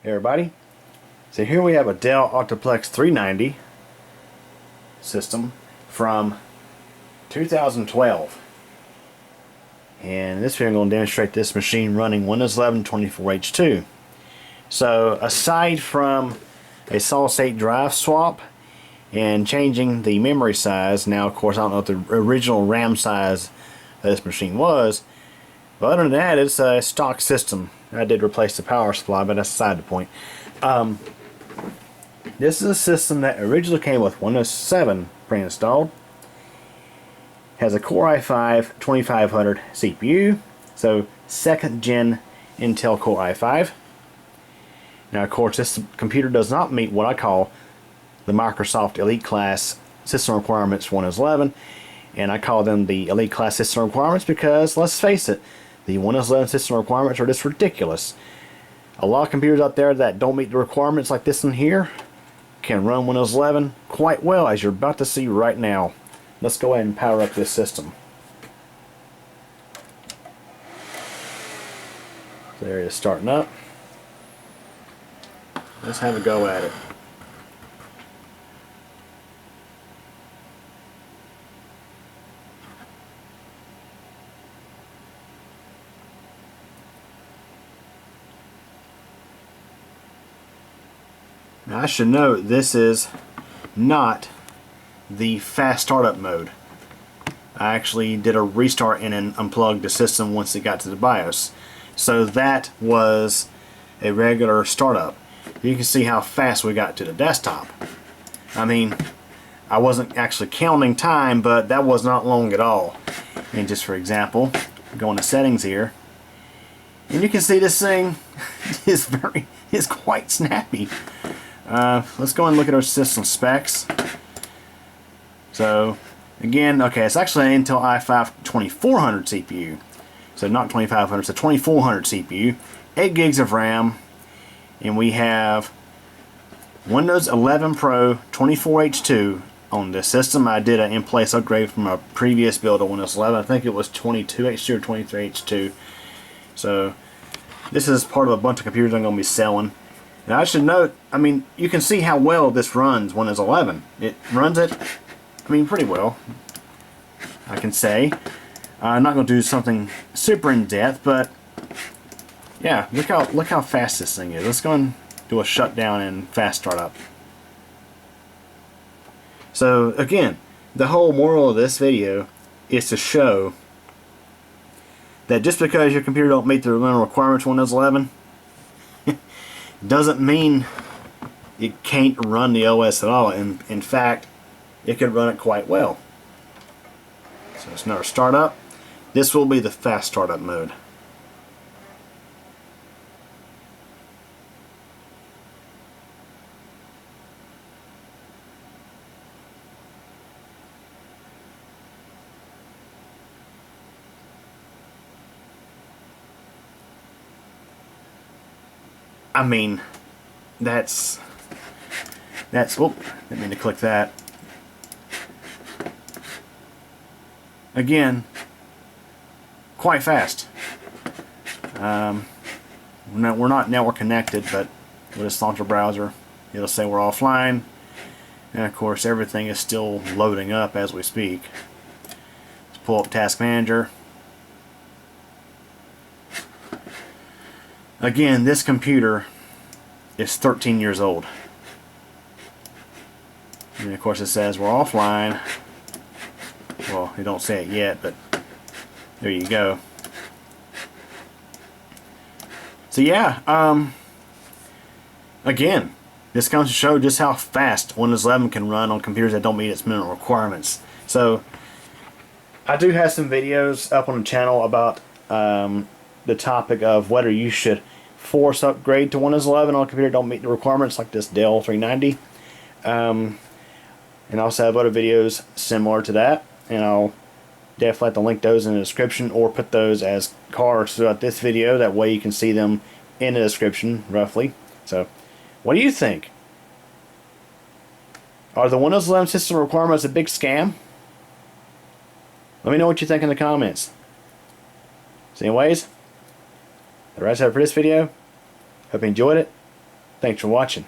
Hey everybody, so here we have a Dell Optiplex 390 system from 2012, and in this video I'm going to demonstrate this machine running Windows 11 24H2. So aside from a solid state drive swap and changing the memory size, now of course I don't know what the original RAM size of this machine was, but other than that it's a stock system. I did replace the power supply, but that's beside the point. This is a system that originally came with Windows 7 pre-installed. Has a Core i5 2500 CPU, so second gen Intel Core i5. Now of course this computer does not meet what I call the Microsoft Elite Class system requirements for Windows 11, and I call them the Elite Class system requirements because, let's face it, the Windows 11 system requirements are just ridiculous. A lot of computers out there that don't meet the requirements like this one here can run Windows 11 quite well, as you're about to see right now. Let's go ahead and power up this system. There it is, starting up. Let's have a go at it. Now I should note this is not the fast startup mode. I actually did a restart and then unplugged the system once it got to the BIOS. So that was a regular startup. You can see how fast we got to the desktop. I mean, I wasn't actually counting time, but that was not long at all. And just for example, go into settings here, and you can see this thing is quite snappy. Let's go and look at our system specs. So again, okay, it's actually an Intel i5 2400 CPU, so not 2500, it's a 2400 CPU, 8 gigs of RAM, and we have Windows 11 Pro 24H2 on this system. I did an in-place upgrade from a previous build of Windows 11. I think it was 22H2 or 23H2. So this is part of a bunch of computers I'm going to be selling. Now I should note, I mean, you can see how well this runs Windows 11. It runs it, I mean, pretty well, I can say. I'm not going to do something super in-depth, but yeah, look how fast this thing is. Let's go and do a shutdown and fast startup. So again, the whole moral of this video is to show that just because your computer don't meet the minimum requirements of Windows 11 doesn't mean it can't run the OS at all. In fact, it could run it quite well. So it's another startup. This will be the fast startup mode. I mean, that's whoop, didn't mean to click that. Again, quite fast. We're not network connected, but we'll just launch a browser. It'll say we're offline, and of course everything is still loading up as we speak. Let's pull up Task Manager. Again, this computer is 13 years old. And of course it says we're offline. Well, they don't say it yet, but there you go. So yeah, again, this comes to show just how fast Windows 11 can run on computers that don't meet its minimum requirements. So I do have some videos up on the channel about the topic of whether you should force upgrade to Windows 11 on a computer that don't meet the requirements, like this Dell 390. And I also have other videos similar to that, and I'll definitely have to link those in the description or put those as cards throughout this video. That way you can see them in the description roughly. So what do you think? Are the Windows 11 system requirements a big scam? Let me know what you think in the comments. So anyways, that's it for this video. Hope you enjoyed it. Thanks for watching.